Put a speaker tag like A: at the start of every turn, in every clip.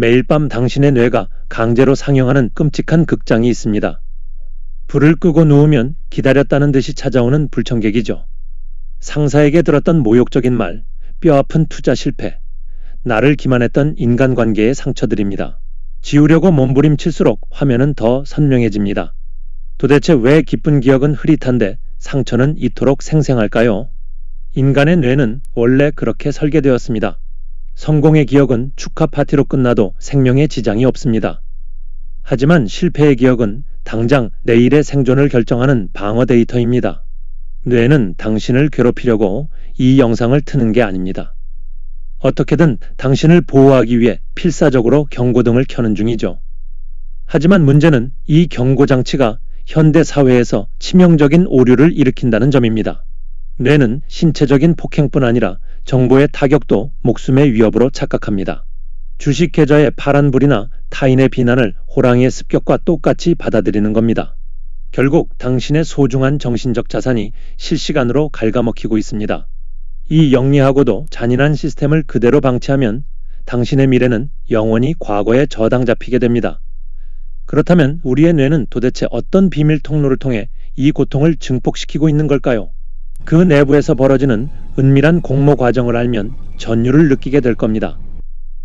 A: 매일 밤 당신의 뇌가 강제로 상영하는 끔찍한 극장이 있습니다. 불을 끄고 누우면 기다렸다는 듯이 찾아오는 불청객이죠. 상사에게 들었던 모욕적인 말, 뼈아픈 투자 실패, 나를 기만했던 인간관계의 상처들입니다. 지우려고 몸부림칠수록 화면은 더 선명해집니다. 도대체 왜 기쁜 기억은 흐릿한데 상처는 이토록 생생할까요? 인간의 뇌는 원래 그렇게 설계되었습니다. 성공의 기억은 축하 파티로 끝나도 생명에 지장이 없습니다. 하지만 실패의 기억은 당장 내일의 생존을 결정하는 방어 데이터입니다. 뇌는 당신을 괴롭히려고 이 영상을 트는 게 아닙니다. 어떻게든 당신을 보호하기 위해 필사적으로 경고등을 켜는 중이죠. 하지만 문제는 이 경고장치가 현대 사회에서 치명적인 오류를 일으킨다는 점입니다. 뇌는 신체적인 폭행뿐 아니라 정보의 타격도 목숨의 위협으로 착각합니다. 주식 계좌의 파란불이나 타인의 비난을 호랑이의 습격과 똑같이 받아들이는 겁니다. 결국 당신의 소중한 정신적 자산이 실시간으로 갉아먹히고 있습니다. 이 영리하고도 잔인한 시스템을 그대로 방치하면 당신의 미래는 영원히 과거에 저당 잡히게 됩니다. 그렇다면 우리의 뇌는 도대체 어떤 비밀 통로를 통해 이 고통을 증폭시키고 있는 걸까요? 그 내부에서 벌어지는 은밀한 공모 과정을 알면 전율을 느끼게 될 겁니다.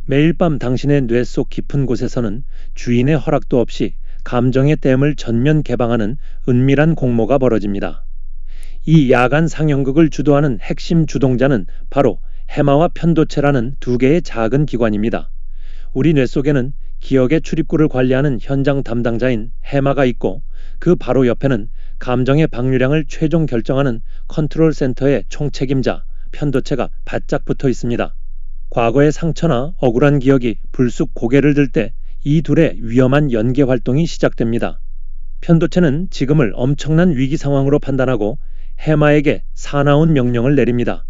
A: 매일 밤 당신의 뇌 속 깊은 곳에서는 주인의 허락도 없이 감정의 댐을 전면 개방하는 은밀한 공모가 벌어집니다. 이 야간 상영극을 주도하는 핵심 주동자는 바로 해마와 편도체라는 두 개의 작은 기관입니다. 우리 뇌 속에는 기억의 출입구를 관리하는 현장 담당자인 해마가 있고 그 바로 옆에는 감정의 방류량을 최종 결정하는 컨트롤 센터의 총책임자 편도체가 바짝 붙어 있습니다. 과거의 상처나 억울한 기억이 불쑥 고개를 들 때 이 둘의 위험한 연계 활동이 시작됩니다. 편도체는 지금을 엄청난 위기 상황으로 판단하고 해마에게 사나운 명령을 내립니다.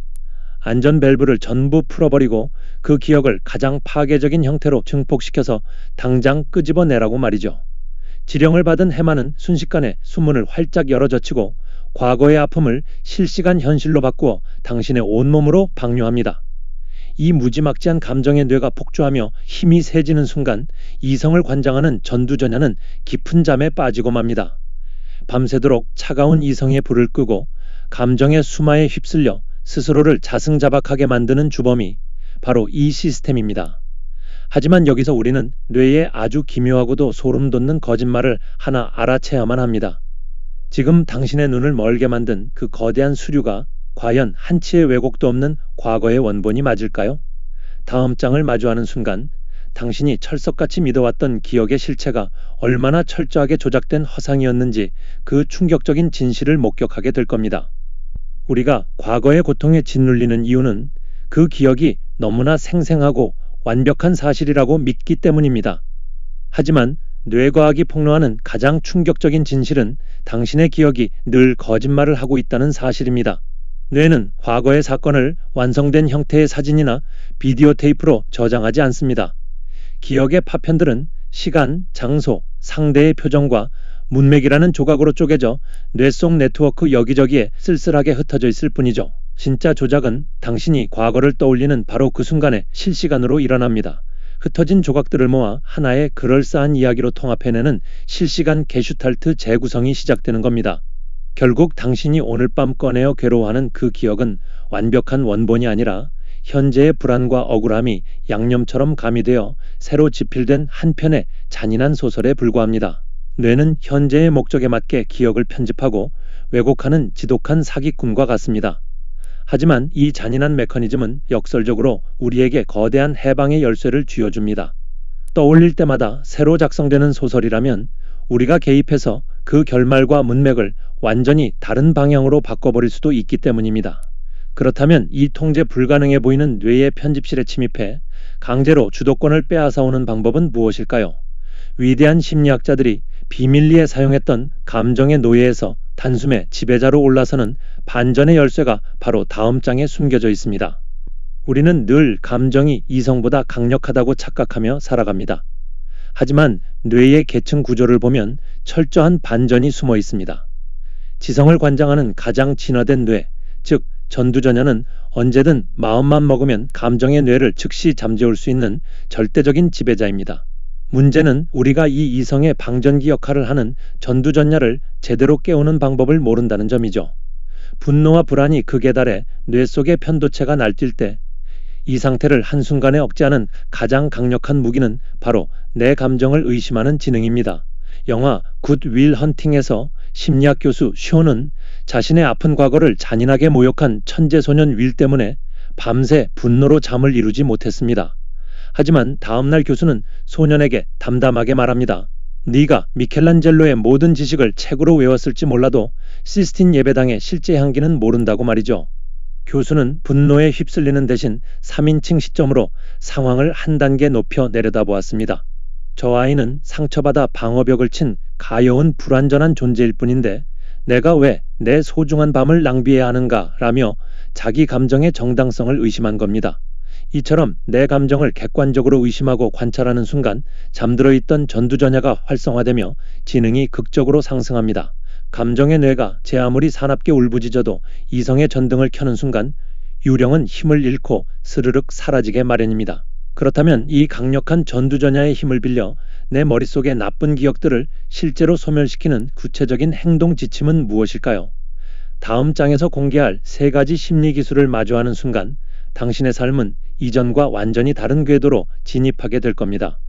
A: 안전 밸브를 전부 풀어버리고 그 기억을 가장 파괴적인 형태로 증폭시켜서 당장 끄집어내라고 말이죠. 지령을 받은 해마는 순식간에 수문을 활짝 열어젖히고 과거의 아픔을 실시간 현실로 바꾸어 당신의 온몸으로 방류합니다. 이 무지막지한 감정의 뇌가 폭주하며 힘이 세지는 순간 이성을 관장하는 전두전야는 깊은 잠에 빠지고 맙니다. 밤새도록 차가운 이성의 불을 끄고 감정의 수마에 휩쓸려 스스로를 자승자박하게 만드는 주범이 바로 이 시스템입니다. 하지만 여기서 우리는 뇌의 아주 기묘하고도 소름 돋는 거짓말을 하나 알아채야만 합니다. 지금 당신의 눈을 멀게 만든 그 거대한 수류가 과연 한치의 왜곡도 없는 과거의 원본이 맞을까요? 다음 장을 마주하는 순간 당신이 철석같이 믿어왔던 기억의 실체가 얼마나 철저하게 조작된 허상이었는지 그 충격적인 진실을 목격하게 될 겁니다. 우리가 과거의 고통에 짓눌리는 이유는 그 기억이 너무나 생생하고 완벽한 사실이라고 믿기 때문입니다. 하지만 뇌과학이 폭로하는 가장 충격적인 진실은 당신의 기억이 늘 거짓말을 하고 있다는 사실입니다. 뇌는 과거의 사건을 완성된 형태의 사진이나 비디오 테이프로 저장하지 않습니다. 기억의 파편들은 시간, 장소, 상대의 표정과 문맥이라는 조각으로 쪼개져 뇌 속 네트워크 여기저기에 쓸쓸하게 흩어져 있을 뿐이죠. 진짜 조작은 당신이 과거를 떠올리는 바로 그 순간에 실시간으로 일어납니다. 흩어진 조각들을 모아 하나의 그럴싸한 이야기로 통합해내는 실시간 게슈탈트 재구성이 시작되는 겁니다. 결국 당신이 오늘 밤 꺼내어 괴로워하는 그 기억은 완벽한 원본이 아니라 현재의 불안과 억울함이 양념처럼 가미되어 새로 집필된 한 편의 잔인한 소설에 불과합니다. 뇌는 현재의 목적에 맞게 기억을 편집하고 왜곡하는 지독한 사기꾼과 같습니다. 하지만 이 잔인한 메커니즘은 역설적으로 우리에게 거대한 해방의 열쇠를 쥐어줍니다. 떠올릴 때마다 새로 작성되는 소설이라면 우리가 개입해서 그 결말과 문맥을 완전히 다른 방향으로 바꿔버릴 수도 있기 때문입니다. 그렇다면 이 통제 불가능해 보이는 뇌의 편집실에 침입해 강제로 주도권을 빼앗아오는 방법은 무엇일까요? 위대한 심리학자들이 비밀리에 사용했던 감정의 노예에서 단숨에 지배자로 올라서는 반전의 열쇠가 바로 다음 장에 숨겨져 있습니다. 우리는 늘 감정이 이성보다 강력하다고 착각하며 살아갑니다. 하지만 뇌의 계층 구조를 보면 철저한 반전이 숨어 있습니다. 지성을 관장하는 가장 진화된 뇌, 즉 전두전야는 언제든 마음만 먹으면 감정의 뇌를 즉시 잠재울 수 있는 절대적인 지배자입니다. 문제는 우리가 이 이성의 방전기 역할을 하는 전두전야를 제대로 깨우는 방법을 모른다는 점이죠. 분노와 불안이 극에 달해 뇌 속의 편도체가 날뛸 때 이 상태를 한순간에 억제하는 가장 강력한 무기는 바로 내 감정을 의심하는 지능입니다. 영화 굿 윌 헌팅에서 심리학 교수 쇼는 자신의 아픈 과거를 잔인하게 모욕한 천재소년 윌 때문에 밤새 분노로 잠을 이루지 못했습니다. 하지만 다음날 교수는 소년에게 담담하게 말합니다. 네가 미켈란젤로의 모든 지식을 책으로 외웠을지 몰라도 시스틴 예배당의 실제 향기는 모른다고 말이죠. 교수는 분노에 휩쓸리는 대신 3인칭 시점으로 상황을 한 단계 높여 내려다보았습니다. 저 아이는 상처받아 방어벽을 친 가여운 불완전한 존재일 뿐인데 내가 왜 내 소중한 밤을 낭비해야 하는가 라며 자기 감정의 정당성을 의심한 겁니다. 이처럼 내 감정을 객관적으로 의심하고 관찰하는 순간 잠들어 있던 전두전야가 활성화되며 지능이 극적으로 상승합니다. 감정의 뇌가 제 아무리 사납게 울부짖어도 이성의 전등을 켜는 순간 유령은 힘을 잃고 스르륵 사라지게 마련입니다. 그렇다면 이 강력한 전두전야의 힘을 빌려 내 머릿속의 나쁜 기억들을 실제로 소멸시키는 구체적인 행동 지침은 무엇일까요? 다음 장에서 공개할 3가지 심리 기술을 마주하는 순간 당신의 삶은 이전과 완전히 다른 궤도로 진입하게 될 겁니다.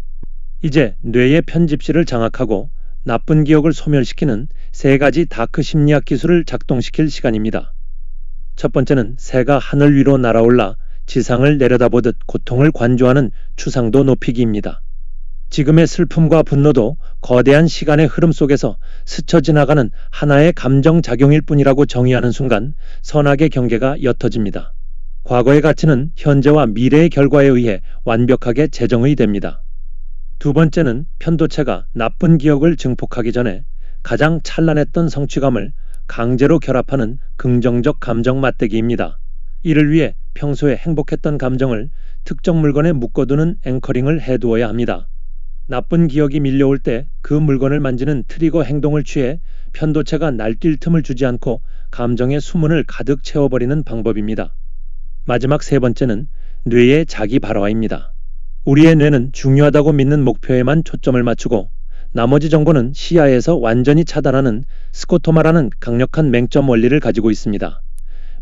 A: 이제 뇌의 편집실을 장악하고 나쁜 기억을 소멸시키는 3가지 다크 심리학 기술을 작동시킬 시간입니다. 첫 번째는 새가 하늘 위로 날아올라 지상을 내려다보듯 고통을 관조하는 추상도 높이기입니다. 지금의 슬픔과 분노도 거대한 시간의 흐름 속에서 스쳐 지나가는 하나의 감정작용일 뿐이라고 정의하는 순간 선악의 경계가 옅어집니다. 과거의 가치는 현재와 미래의 결과에 의해 완벽하게 재정의됩니다. 두 번째는 편도체가 나쁜 기억을 증폭하기 전에 가장 찬란했던 성취감을 강제로 결합하는 긍정적 감정 맞대기입니다. 이를 위해 평소에 행복했던 감정을 특정 물건에 묶어두는 앵커링을 해두어야 합니다. 나쁜 기억이 밀려올 때 그 물건을 만지는 트리거 행동을 취해 편도체가 날뛸 틈을 주지 않고 감정의 수문을 가득 채워버리는 방법입니다. 마지막 3번째는 뇌의 자기 발화입니다. 우리의 뇌는 중요하다고 믿는 목표에만 초점을 맞추고 나머지 정보는 시야에서 완전히 차단하는 스코토마라는 강력한 맹점 원리를 가지고 있습니다.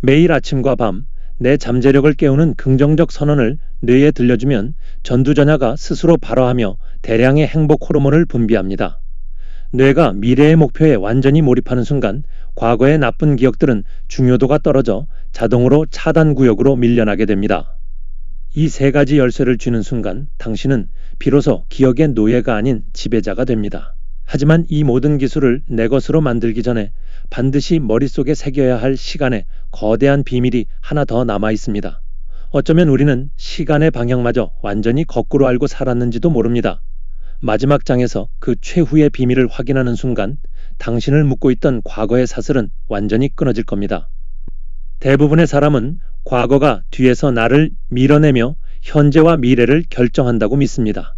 A: 매일 아침과 밤 내 잠재력을 깨우는 긍정적 선언을 뇌에 들려주면 전두전야가 스스로 발화하며 대량의 행복 호르몬을 분비합니다. 뇌가 미래의 목표에 완전히 몰입하는 순간 과거의 나쁜 기억들은 중요도가 떨어져 자동으로 차단 구역으로 밀려나게 됩니다. 이 3가지 열쇠를 쥐는 순간 당신은 비로소 기억의 노예가 아닌 지배자가 됩니다. 하지만 이 모든 기술을 내 것으로 만들기 전에 반드시 머릿속에 새겨야 할 시간의 거대한 비밀이 하나 더 남아 있습니다. 어쩌면 우리는 시간의 방향마저 완전히 거꾸로 알고 살았는지도 모릅니다. 마지막 장에서 그 최후의 비밀을 확인하는 순간 당신을 묶고 있던 과거의 사슬은 완전히 끊어질 겁니다. 대부분의 사람은 과거가 뒤에서 나를 밀어내며 현재와 미래를 결정한다고 믿습니다.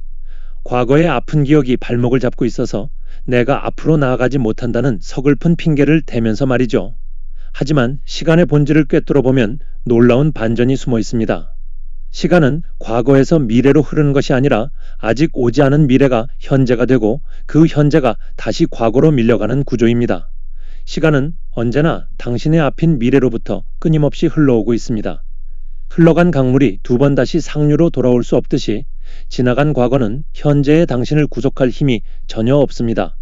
A: 과거의 아픈 기억이 발목을 잡고 있어서 내가 앞으로 나아가지 못한다는 서글픈 핑계를 대면서 말이죠. 하지만 시간의 본질을 꿰뚫어 보면 놀라운 반전이 숨어 있습니다. 시간은 과거에서 미래로 흐르는 것이 아니라 아직 오지 않은 미래가 현재가 되고 그 현재가 다시 과거로 밀려가는 구조입니다. 시간은 언제나 당신의 앞인 미래로부터 끊임없이 흘러오고 있습니다. 흘러간 강물이 2번 다시 상류로 돌아올 수 없듯이 지나간 과거는 현재의 당신을 구속할 힘이 전혀 없습니다.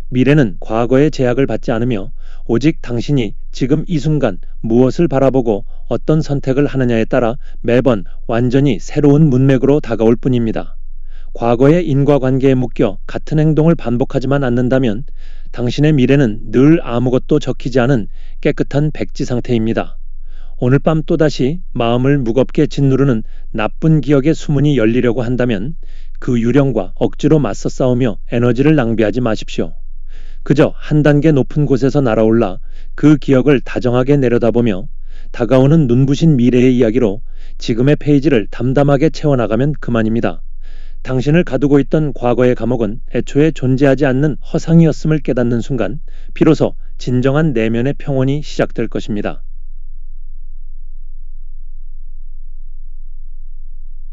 A: 미래는 과거의 제약을 받지 않으며 오직 당신이 지금 이 순간 무엇을 바라보고 어떤 선택을 하느냐에 따라 매번 완전히 새로운 문맥으로 다가올 뿐입니다. 과거의 인과관계에 묶여 같은 행동을 반복하지만 않는다면 당신의 미래는 늘 아무것도 적히지 않은 깨끗한 백지 상태입니다. 오늘 밤 또다시 마음을 무겁게 짓누르는 나쁜 기억의 수문이 열리려고 한다면 그 유령과 억지로 맞서 싸우며 에너지를 낭비하지 마십시오. 그저 한 단계 높은 곳에서 날아올라 그 기억을 다정하게 내려다보며 다가오는 눈부신 미래의 이야기로 지금의 페이지를 담담하게 채워나가면 그만입니다. 당신을 가두고 있던 과거의 감옥은 애초에 존재하지 않는 허상이었음을 깨닫는 순간 비로소 진정한 내면의 평온이 시작될 것입니다.